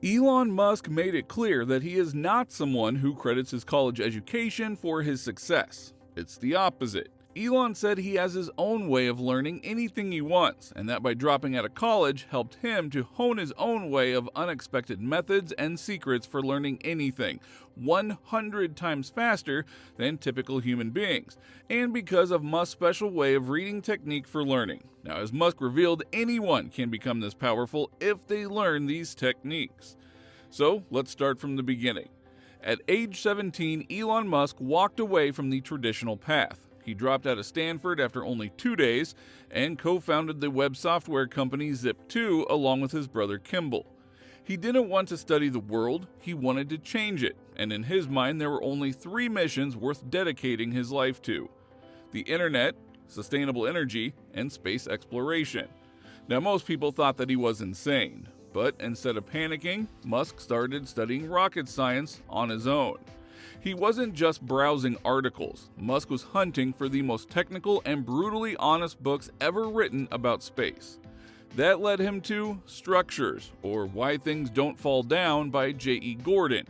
Elon Musk made it clear that he is not someone who credits his college education for his success. It's the opposite. Elon said he has his own way of learning anything he wants, and that by dropping out of college helped him to hone his own way of unexpected methods and secrets for learning anything 100 times faster than typical human beings, and because of Musk's special way of reading technique for learning. Now, as Musk revealed, anyone can become this powerful if they learn these techniques. So, let's start from the beginning. At age 17, Elon Musk walked away from the traditional path. He dropped out of Stanford after only 2 days and co-founded the web software company Zip2 along with his brother Kimball. He didn't want to study the world, he wanted to change it, and in his mind there were only 3 missions worth dedicating his life to: the internet, sustainable energy, and space exploration. Now, most people thought that he was insane, but instead of panicking, Musk started studying rocket science on his own. He wasn't just browsing articles. Musk was hunting for the most technical and brutally honest books ever written about space. That led him to Structures, or Why Things Don't Fall Down by J.E. Gordon,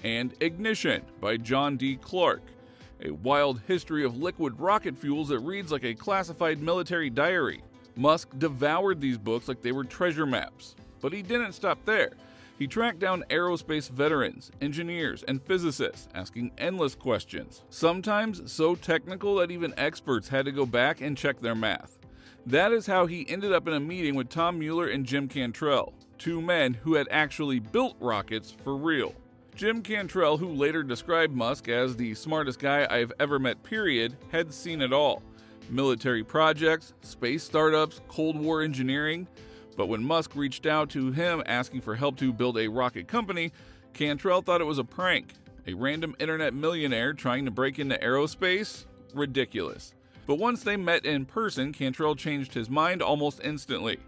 and Ignition by John D. Clark, a wild history of liquid rocket fuels that reads like a classified military diary. Musk devoured these books like they were treasure maps. But he didn't stop there. He tracked down aerospace veterans, engineers, and physicists, asking endless questions, sometimes so technical that even experts had to go back and check their math. That is how he ended up in a meeting with Tom Mueller and Jim Cantrell, 2 men who had actually built rockets for real. Jim Cantrell, who later described Musk as the smartest guy I've ever met period, had seen it all: military projects, space startups, Cold War engineering. But when Musk reached out to him asking for help to build a rocket company, Cantrell thought it was a prank. A random internet millionaire trying to break into aerospace? Ridiculous. But once they met in person, Cantrell changed his mind almost instantly.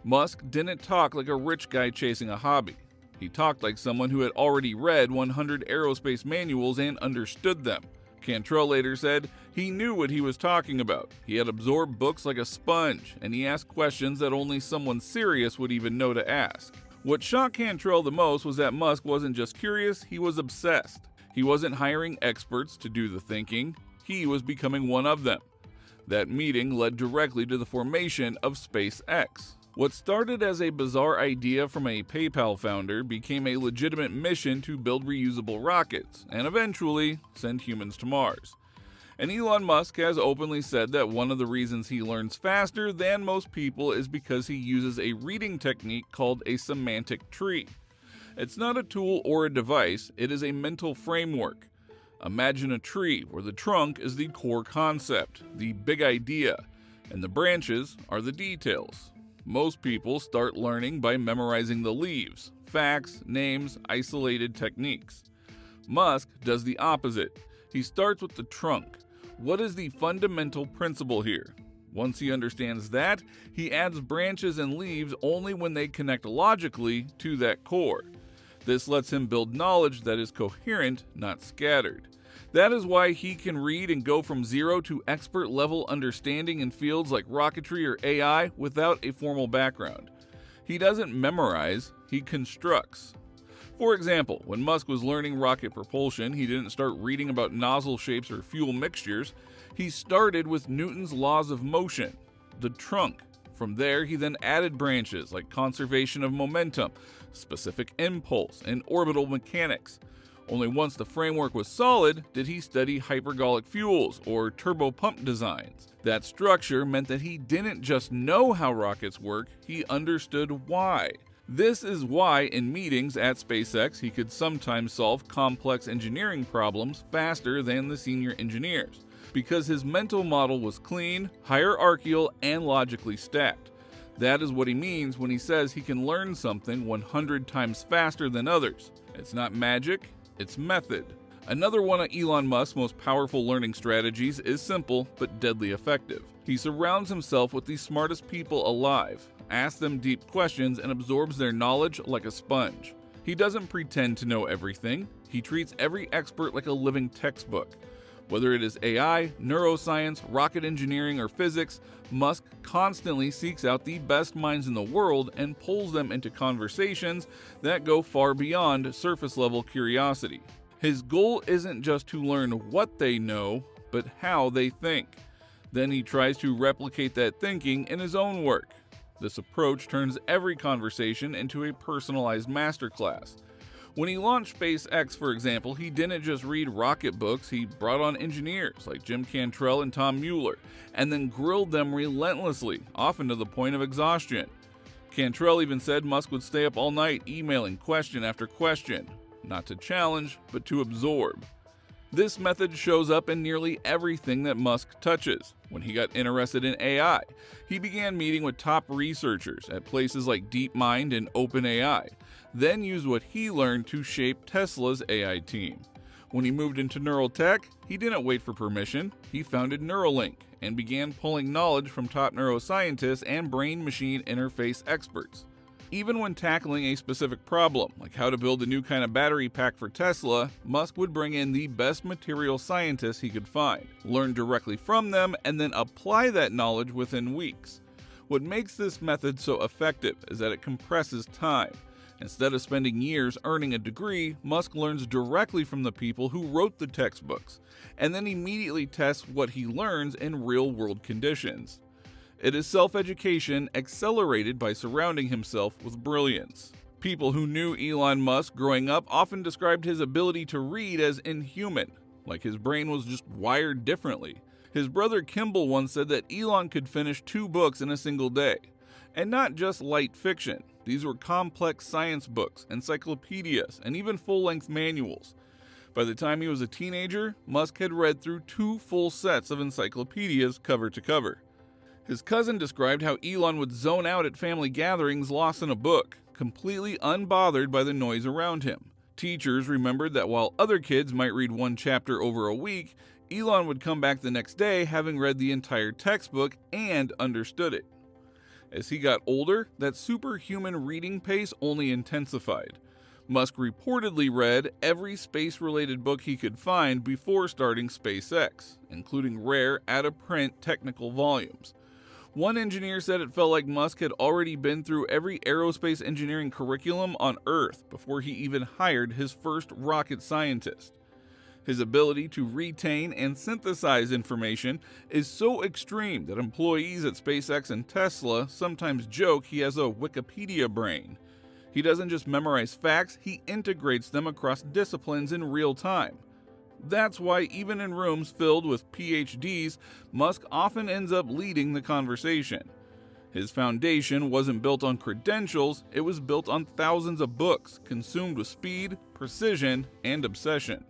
Musk didn't talk like a rich guy chasing a hobby. He talked like someone who had already read 100 aerospace manuals and understood them. Cantrell later said he knew what he was talking about. He had absorbed books like a sponge, and he asked questions that only someone serious would even know to ask. What shocked Cantrell the most was that Musk wasn't just curious, he was obsessed. He wasn't hiring experts to do the thinking, he was becoming one of them. That meeting led directly to the formation of SpaceX. What started as a bizarre idea from a PayPal founder became a legitimate mission to build reusable rockets and eventually send humans to Mars. And Elon Musk has openly said that one of the reasons he learns faster than most people is because he uses a reading technique called a semantic tree. It's not a tool or a device, it is a mental framework. Imagine a tree where the trunk is the core concept, the big idea, and the branches are the details. Most people start learning by memorizing the leaves, facts, names, isolated techniques. Musk does the opposite. He starts with the trunk. What is the fundamental principle here? Once he understands that, he adds branches and leaves only when they connect logically to that core. This lets him build knowledge that is coherent, not scattered. That is why he can read and go from zero to expert level understanding in fields like rocketry or AI without a formal background. He doesn't memorize, he constructs. For example, when Musk was learning rocket propulsion, he didn't start reading about nozzle shapes or fuel mixtures. He started with Newton's laws of motion, the trunk. From there, he then added branches like conservation of momentum, specific impulse, and orbital mechanics. Only once the framework was solid did he study hypergolic fuels or turbopump designs. That structure meant that he didn't just know how rockets work, he understood why. This is why in meetings at SpaceX he could sometimes solve complex engineering problems faster than the senior engineers, because his mental model was clean, hierarchical, and logically stacked. That is what he means when he says he can learn something 100 times faster than others. It's not magic, it's method. Another one of Elon Musk's most powerful learning strategies is simple but deadly effective. He surrounds himself with the smartest people alive, asks them deep questions, and absorbs their knowledge like a sponge. He doesn't pretend to know everything. He treats every expert like a living textbook. Whether it is AI, neuroscience, rocket engineering, or physics, Musk constantly seeks out the best minds in the world and pulls them into conversations that go far beyond surface-level curiosity. His goal isn't just to learn what they know, but how they think. Then he tries to replicate that thinking in his own work. This approach turns every conversation into a personalized masterclass. When he launched SpaceX, for example, he didn't just read rocket books, he brought on engineers like Jim Cantrell and Tom Mueller, and then grilled them relentlessly, often to the point of exhaustion. Cantrell even said Musk would stay up all night emailing question after question, not to challenge, but to absorb. This method shows up in nearly everything that Musk touches. When he got interested in AI, he began meeting with top researchers at places like DeepMind and OpenAI, then used what he learned to shape Tesla's AI team. When he moved into neural tech, he didn't wait for permission. He founded Neuralink and began pulling knowledge from top neuroscientists and brain-machine interface experts. Even when tackling a specific problem, like how to build a new kind of battery pack for Tesla, Musk would bring in the best material scientists he could find, learn directly from them, and then apply that knowledge within weeks. What makes this method so effective is that it compresses time. Instead of spending years earning a degree, Musk learns directly from the people who wrote the textbooks, and then immediately tests what he learns in real-world conditions. It is self-education accelerated by surrounding himself with brilliance. People who knew Elon Musk growing up often described his ability to read as inhuman, like his brain was just wired differently. His brother Kimball once said that Elon could finish 2 books in a single day. And not just light fiction. These were complex science books, encyclopedias, and even full-length manuals. By the time he was a teenager, Musk had read through 2 full sets of encyclopedias cover to cover. His cousin described how Elon would zone out at family gatherings lost in a book, completely unbothered by the noise around him. Teachers remembered that while other kids might read 1 chapter over a week, Elon would come back the next day having read the entire textbook and understood it. As he got older, that superhuman reading pace only intensified. Musk reportedly read every space-related book he could find before starting SpaceX, including rare, out-of-print technical volumes. One engineer said it felt like Musk had already been through every aerospace engineering curriculum on Earth before he even hired his first rocket scientist. His ability to retain and synthesize information is so extreme that employees at SpaceX and Tesla sometimes joke he has a Wikipedia brain. He doesn't just memorize facts, he integrates them across disciplines in real time. That's why even in rooms filled with PhDs, Musk often ends up leading the conversation. His foundation wasn't built on credentials, it was built on thousands of books, consumed with speed, precision, and obsession.